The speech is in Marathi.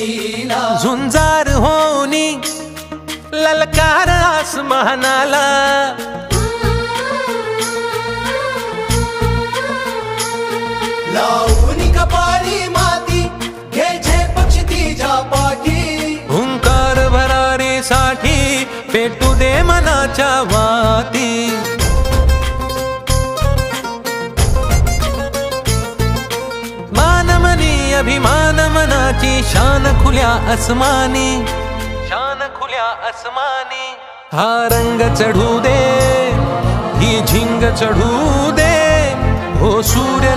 लीला झुंजार होनी ललकार आसमानाला लावून कपाळी माती घ्यायचे पक्षी तिच्या पाठी हुंकार भरारीसाठी पेटू दे मनाच्या वाती मानमनी अभिमान मनाची शान खुल्या आसमानी शान खुल्या आसमानी हा रंग चढू दे ही झिंग चढू दे हो सूर्य